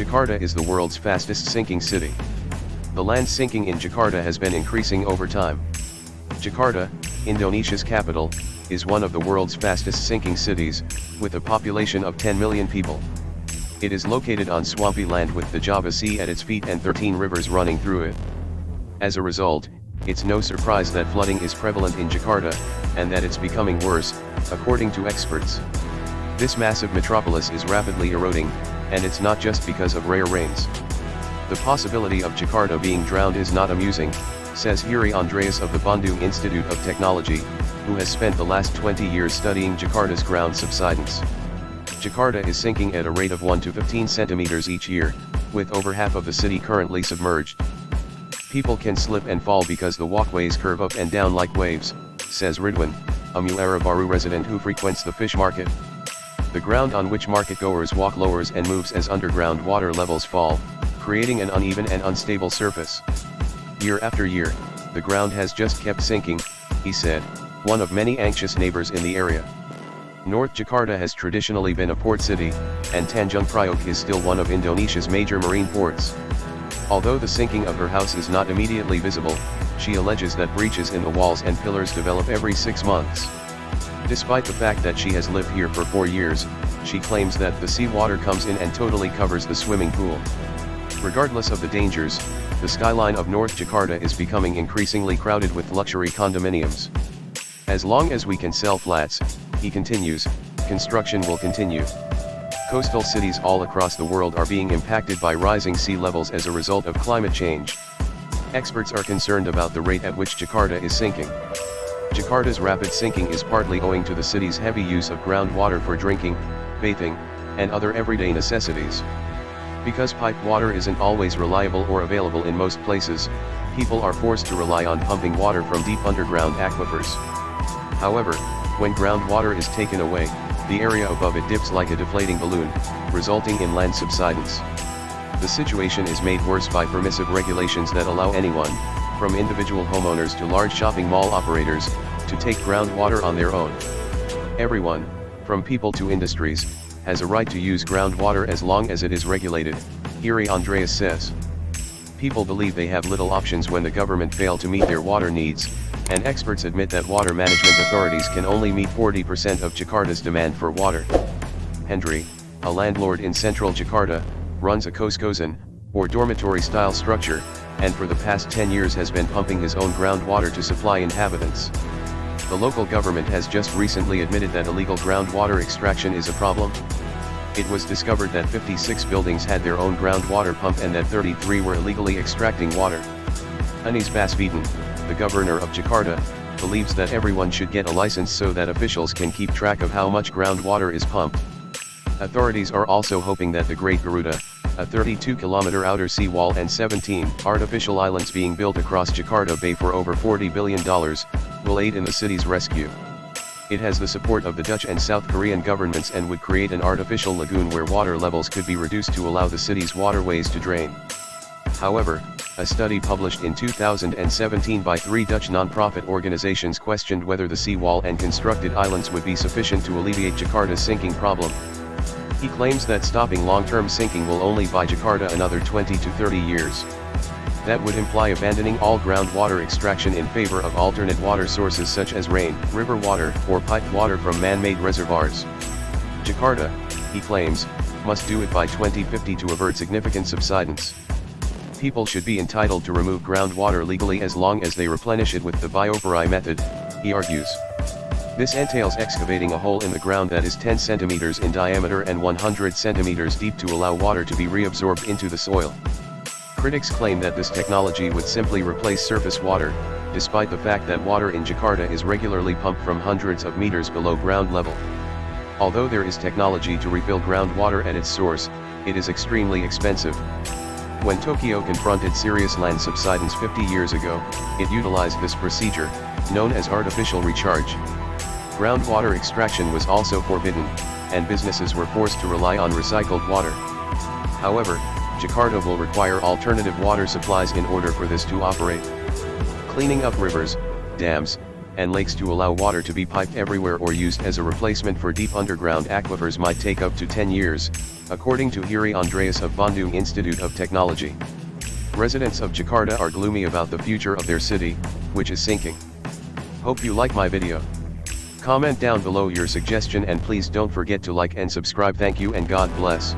Jakarta is the world's fastest sinking city. The land sinking in Jakarta has been increasing over time. Jakarta, Indonesia's capital, is one of the world's fastest sinking cities, with a population of 10 million people. It is located on swampy land with the Java Sea at its feet and 13 rivers running through it. As a result, it's no surprise that flooding is prevalent in Jakarta, and that it's becoming worse, according to experts. This massive metropolis is rapidly eroding, and it's not just because of rare rains. The possibility of Jakarta being drowned is not amusing, says Hiri Andreas of the Bandung Institute of Technology, who has spent the last 20 years studying Jakarta's ground subsidence. Jakarta is sinking at a rate of 1 to 15 centimeters each year, with over half of the city currently submerged. People can slip and fall because the walkways curve up and down like waves, says Ridwan, a Muara Baru resident who frequents the fish market. The ground on which marketgoers walk lowers and moves as underground water levels fall, creating an uneven and unstable surface. Year after year, the ground has just kept sinking, he said, one of many anxious neighbors in the area. North Jakarta has traditionally been a port city, and Tanjung Priok is still one of Indonesia's major marine ports. Although the sinking of her house is not immediately visible, she alleges that breaches in the walls and pillars develop every 6 months. Despite the fact that she has lived here for 4 years, she claims that the seawater comes in and totally covers the swimming pool. Regardless of the dangers, the skyline of North Jakarta is becoming increasingly crowded with luxury condominiums. As long as we can sell flats, he continues, construction will continue. Coastal cities all across the world are being impacted by rising sea levels as a result of climate change. Experts are concerned about the rate at which Jakarta is sinking. Jakarta's rapid sinking is partly owing to the city's heavy use of groundwater for drinking, bathing, and other everyday necessities. Because piped water isn't always reliable or available in most places, people are forced to rely on pumping water from deep underground aquifers. However, when groundwater is taken away, the area above it dips like a deflating balloon, resulting in land subsidence. The situation is made worse by permissive regulations that allow anyone, from individual homeowners to large shopping mall operators, to take groundwater on their own. Everyone, from people to industries, has a right to use groundwater as long as it is regulated, Hiri Andreas says. People believe they have little options when the government fail to meet their water needs, and experts admit that water management authorities can only meet 40% of Jakarta's demand for water. Hendry, a landlord in central Jakarta, runs a kos-kosan, or dormitory-style structure, and for the past 10 years has been pumping his own groundwater to supply inhabitants. The local government has just recently admitted that illegal groundwater extraction is a problem. It was discovered that 56 buildings had their own groundwater pump and that 33 were illegally extracting water. Anies Baswedan, the governor of Jakarta, believes that everyone should get a license so that officials can keep track of how much groundwater is pumped. Authorities are also hoping that the Great Garuda, a 32-kilometer outer seawall and 17 artificial islands being built across Jakarta Bay for over $40 billion, will aid in the city's rescue. It has the support of the Dutch and South Korean governments and would create an artificial lagoon where water levels could be reduced to allow the city's waterways to drain. However, a study published in 2017 by 3 Dutch non-profit organizations questioned whether the seawall and constructed islands would be sufficient to alleviate Jakarta's sinking problem. He claims that stopping long-term sinking will only buy Jakarta another 20 to 30 years. That would imply abandoning all groundwater extraction in favor of alternate water sources such as rain, river water, or piped water from man-made reservoirs. Jakarta, he claims, must do it by 2050 to avert significant subsidence. People should be entitled to remove groundwater legally as long as they replenish it with the bioperai method, he argues. This entails excavating a hole in the ground that is 10 centimeters in diameter and 100 centimeters deep to allow water to be reabsorbed into the soil. Critics claim that this technology would simply replace surface water, despite the fact that water in Jakarta is regularly pumped from hundreds of meters below ground level. Although there is technology to refill groundwater at its source, it is extremely expensive. When Tokyo confronted serious land subsidence 50 years ago, it utilized this procedure, known as artificial recharge. Groundwater extraction was also forbidden, and businesses were forced to rely on recycled water. However, Jakarta will require alternative water supplies in order for this to operate. Cleaning up rivers, dams, and lakes to allow water to be piped everywhere or used as a replacement for deep underground aquifers might take up to 10 years, according to Hiri Andreas of Bandung Institute of Technology. Residents of Jakarta are gloomy about the future of their city, which is sinking. Hope you like my video. Comment down below your suggestion and please don't forget to like and subscribe. Thank you and God bless.